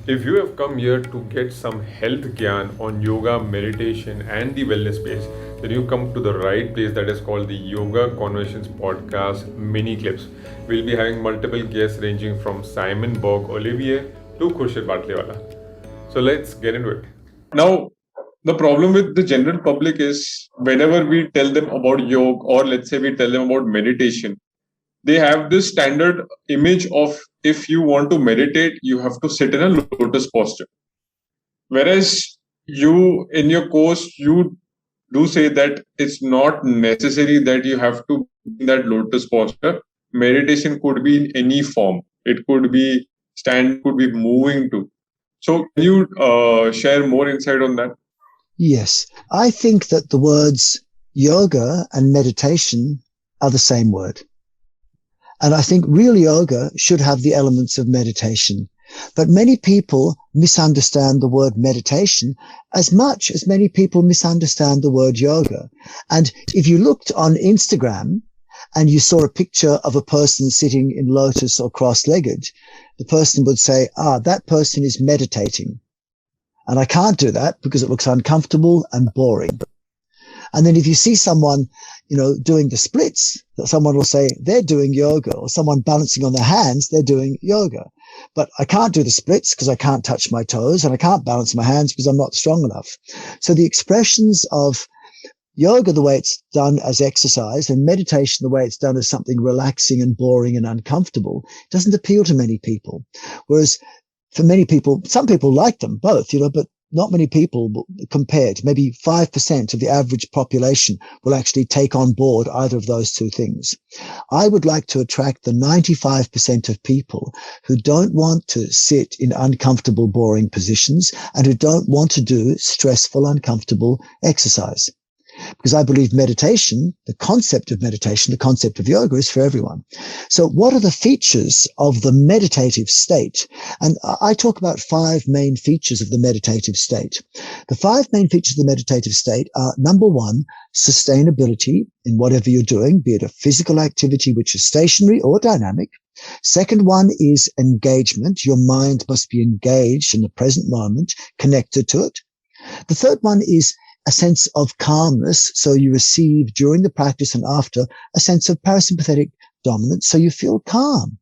If you have come here to get some health gyan on yoga, meditation, and the wellness space, then you come to the right place. That is called the Yoga Conversations podcast mini clips. We'll be having multiple guests ranging from Simon Borg-Olivier to Khurshid Batlewala. So let's get into it. Now, the problem with the general public is whenever we tell them about yoga, or let's say we tell them about meditation, they have this standard image of if you want to meditate, you have to sit in a lotus posture. Whereas you, in your course, you do say that it's not necessary that you have to be in that lotus posture. Meditation could be in any form. It could be stand, could be moving too. So, can you share more insight on that? Yes, I think that the words yoga and meditation are the same word. And I think real yoga should have the elements of meditation. But many people misunderstand the word meditation as much as many people misunderstand the word yoga. And if you looked on Instagram and you saw a picture of a person sitting in lotus or cross-legged, the person would say, that person is meditating. And I can't do that because it looks uncomfortable and boring. And then if you see someone, doing the splits, that someone will say they're doing yoga, or someone balancing on their hands, they're doing yoga. But I can't do the splits because I can't touch my toes, and I can't balance my hands because I'm not strong enough. So the expressions of yoga, the way it's done as exercise, and meditation, the way it's done as something relaxing and boring and uncomfortable, doesn't appeal to many people. Whereas for many people, some people like them both, but not many people compared. Maybe 5% of the average population will actually take on board either of those two things. I would like to attract the 95% of people who don't want to sit in uncomfortable, boring positions and who don't want to do stressful, uncomfortable exercise. Because I believe meditation, the concept of meditation, the concept of yoga is for everyone. So what are the features of the meditative state? And I talk about 5 main features of the meditative state. The 5 main features of the meditative state are, number 1, sustainability in whatever you're doing, be it a physical activity which is stationary or dynamic. Second one is engagement. Your mind must be engaged in the present moment, connected to it. The third one is a sense of calmness. So you receive during the practice and after a sense of parasympathetic dominance. So you feel calm.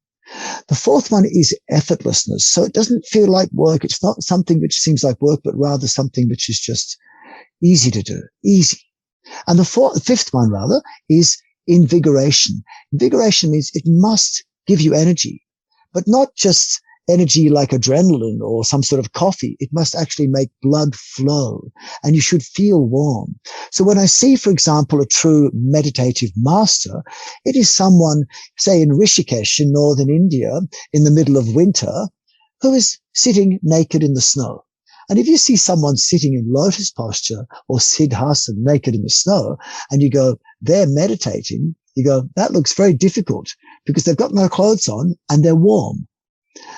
The fourth one is effortlessness. So it doesn't feel like work. It's not something which seems like work, but rather something which is just easy to do, easy. And the fifth one rather is invigoration. Invigoration means it must give you energy, but not just energy like adrenaline or some sort of coffee. It must actually make blood flow, and you should feel warm. So when I see, for example, a true meditative master, it is someone, say in Rishikesh in northern India, in the middle of winter, who is sitting naked in the snow. And if you see someone sitting in lotus posture or siddhasana naked in the snow, and you go, they're meditating, you go, that looks very difficult because they've got no clothes on and they're warm.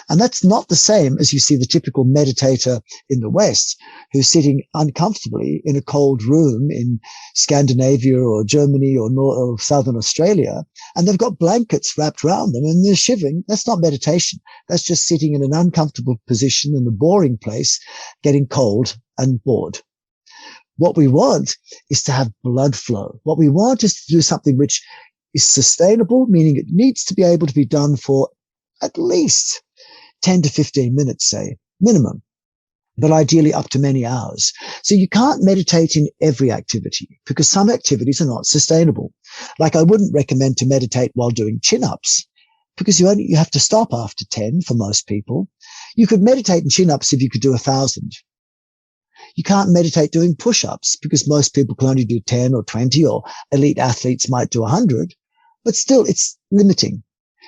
And that's not the same as you see the typical meditator in the West who's sitting uncomfortably in a cold room in Scandinavia or Germany or Southern Australia, and they've got blankets wrapped around them and they're shivering. That's not meditation. That's just sitting in an uncomfortable position in a boring place, getting cold and bored. What we want is to have blood flow. What we want is to do something which is sustainable, meaning it needs to be able to be done for at least 10 to 15 minutes, say, minimum, but ideally up to many hours. So you can't meditate in every activity because some activities are not sustainable. Like I wouldn't recommend to meditate while doing chin-ups because you have to stop after 10 for most people. You could meditate in chin-ups if you could do 1,000. You can't meditate doing push-ups because most people can only do 10 or 20, or elite athletes might do 100, but still it's limiting.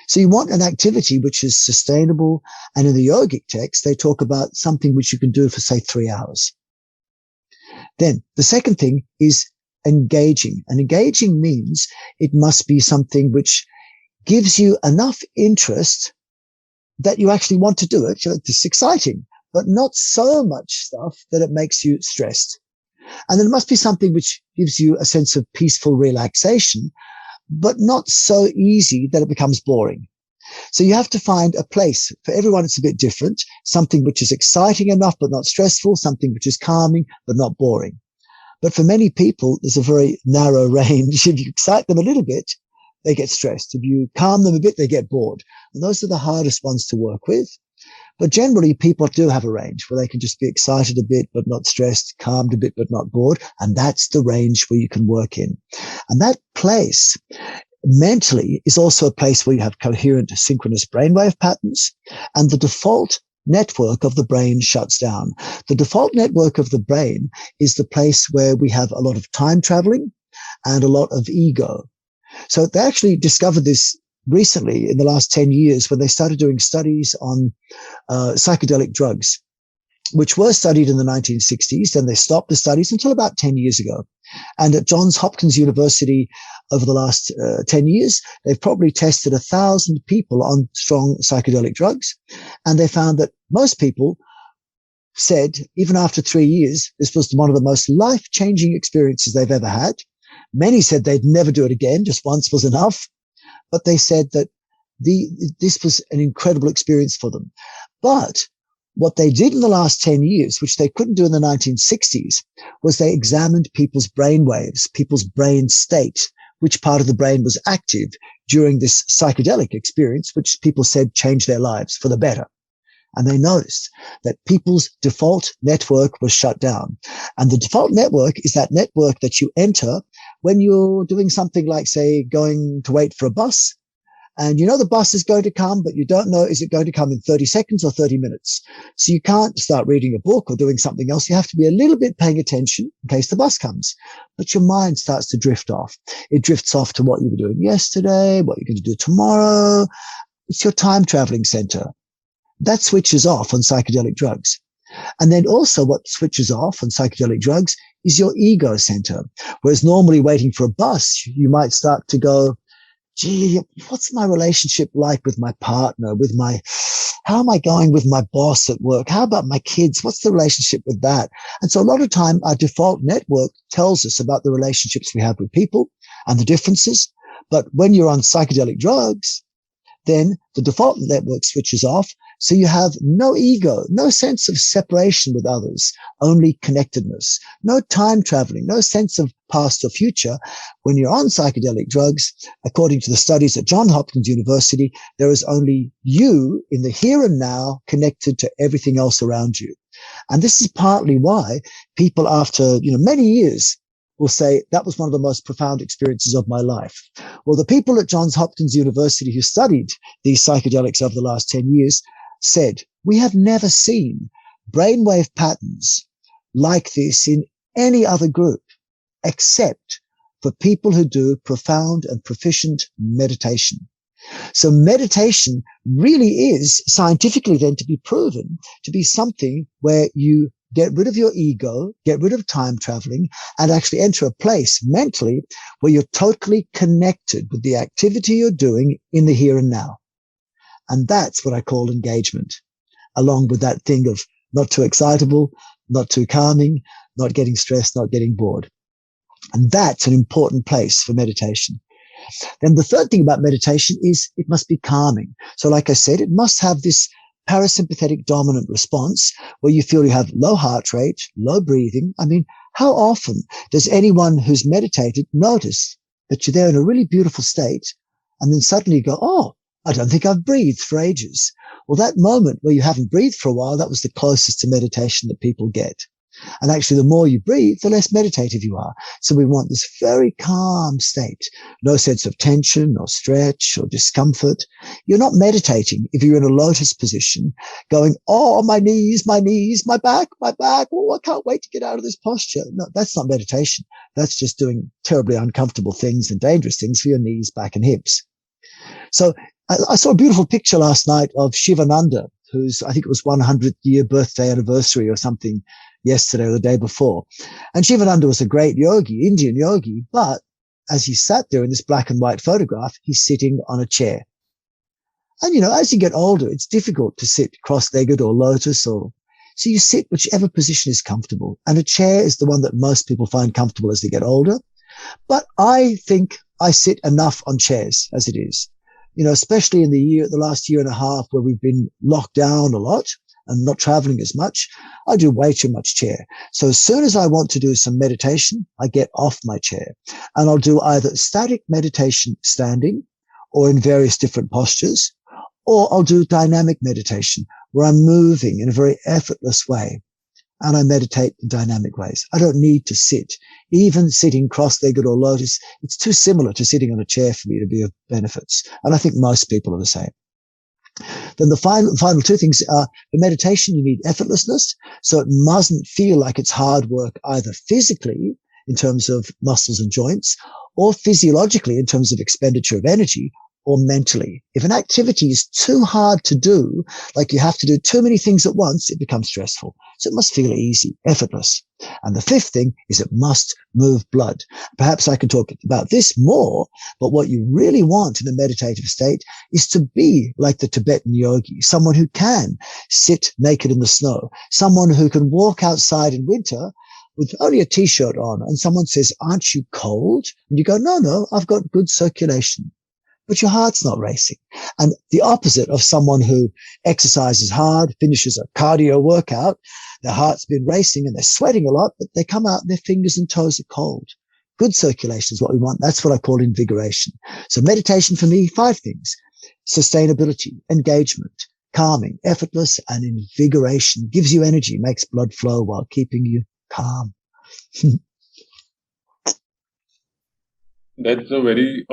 So you want an activity which is sustainable. And in the yogic text, they talk about something which you can do for, say, 3 hours. Then the second thing is engaging. And engaging means it must be something which gives you enough interest that you actually want to do it. It's exciting, but not so much stuff that it makes you stressed. And then it must be something which gives you a sense of peaceful relaxation, but not so easy that it becomes boring. So you have to find a place. For everyone, it's a bit different. Something which is exciting enough, but not stressful. Something which is calming, but not boring. But for many people, there's a very narrow range. If you excite them a little bit, they get stressed. If you calm them a bit, they get bored. And those are the hardest ones to work with. But generally, people do have a range where they can just be excited a bit, but not stressed, calmed a bit, but not bored. And that's the range where you can work in. And that place mentally is also a place where you have coherent synchronous brainwave patterns, and the default network of the brain shuts down. The default network of the brain is the place where we have a lot of time traveling and a lot of ego. So they actually discovered this recently in the last 10 years when they started doing studies on psychedelic drugs, which were studied in the 1960s. Then they stopped the studies until about 10 years ago. And at Johns Hopkins University over the last 10 years, they've probably tested 1,000 people on strong psychedelic drugs. And they found that most people said, even after 3 years, this was one of the most life-changing experiences they've ever had. Many said they'd never do it again, just once was enough. But they said that this was an incredible experience for them. But what they did in the last 10 years, which they couldn't do in the 1960s, was they examined people's brain waves, people's brain state, which part of the brain was active during this psychedelic experience, which people said changed their lives for the better. And they noticed that people's default network was shut down. And the default network is that network that you enter when you're doing something like, say, going to wait for a bus. And you know the bus is going to come, but you don't know, is it going to come in 30 seconds or 30 minutes? So you can't start reading a book or doing something else. You have to be a little bit paying attention in case the bus comes. But your mind starts to drift off. It drifts off to what you were doing yesterday, what you're going to do tomorrow. It's your time traveling center. That switches off on psychedelic drugs. And then also what switches off on psychedelic drugs is your ego center. Whereas normally waiting for a bus, you might start to go, gee, what's my relationship like with my partner, how am I going with my boss at work? How about my kids? What's the relationship with that? And so a lot of time our default network tells us about the relationships we have with people and the differences. But when you're on psychedelic drugs, then the default network switches off. So you have no ego, no sense of separation with others, only connectedness, no time traveling, no sense of past or future. When you're on psychedelic drugs, according to the studies at Johns Hopkins University, there is only you in the here and now connected to everything else around you. And this is partly why people after, many years will say that was one of the most profound experiences of my life. Well, the people at Johns Hopkins University who studied these psychedelics over the last 10 years said, we have never seen brainwave patterns like this in any other group, except for people who do profound and proficient meditation. So meditation really is scientifically then to be proven to be something where you get rid of your ego, get rid of time traveling, and actually enter a place mentally where you're totally connected with the activity you're doing in the here and now. And that's what I call engagement, along with that thing of not too excitable, not too calming, not getting stressed, not getting bored. And that's an important place for meditation. Then the third thing about meditation is it must be calming. So like I said, it must have this parasympathetic dominant response where you feel you have low heart rate, low breathing. I mean, how often does anyone who's meditated notice that you're there in a really beautiful state and then suddenly you go, oh, I don't think I've breathed for ages. Well, that moment where you haven't breathed for a while, that was the closest to meditation that people get. And actually, the more you breathe, the less meditative you are. So we want this very calm state, no sense of tension or stretch or discomfort. You're not meditating if you're in a lotus position going, oh, my knees, my back. Oh, I can't wait to get out of this posture. No, that's not meditation. That's just doing terribly uncomfortable things and dangerous things for your knees, back, and hips. So I saw a beautiful picture last night of Shivananda, whose, I think it was 100th year birthday anniversary or something yesterday or the day before. And Shivananda was a great yogi, Indian yogi, but as he sat there in this black and white photograph, he's sitting on a chair. And, as you get older, it's difficult to sit cross-legged or lotus so you sit whichever position is comfortable. And a chair is the one that most people find comfortable as they get older. But I think I sit enough on chairs as it is. especially in the last year and a half where we've been locked down a lot and not traveling as much, I do way too much chair. So as soon as I want to do some meditation, I get off my chair and I'll do either static meditation standing or in various different postures, or I'll do dynamic meditation where I'm moving in a very effortless way. And I meditate in dynamic ways. I don't need to sit. Even sitting cross-legged or lotus, it's too similar to sitting on a chair for me to be of benefits. And I think most people are the same. Then the final two things are, for meditation, you need effortlessness. So it mustn't feel like it's hard work either physically in terms of muscles and joints or physiologically in terms of expenditure of energy or mentally. If an activity is too hard to do, like you have to do too many things at once, it becomes stressful. So it must feel easy, effortless. And the fifth thing is it must move blood. Perhaps I can talk about this more, but what you really want in a meditative state is to be like the Tibetan yogi, someone who can sit naked in the snow, someone who can walk outside in winter with only a t-shirt on, and someone says, "Aren't you cold?" And you go, "No, I've got good circulation." But your heart's not racing. And the opposite of someone who exercises hard, finishes a cardio workout, their heart's been racing and they're sweating a lot, but they come out and their fingers and toes are cold. Good circulation is what we want. That's what I call invigoration. So meditation for me, 5 things: sustainability, engagement, calming, effortless, and invigoration. Gives you energy, makes blood flow while keeping you calm. That's a very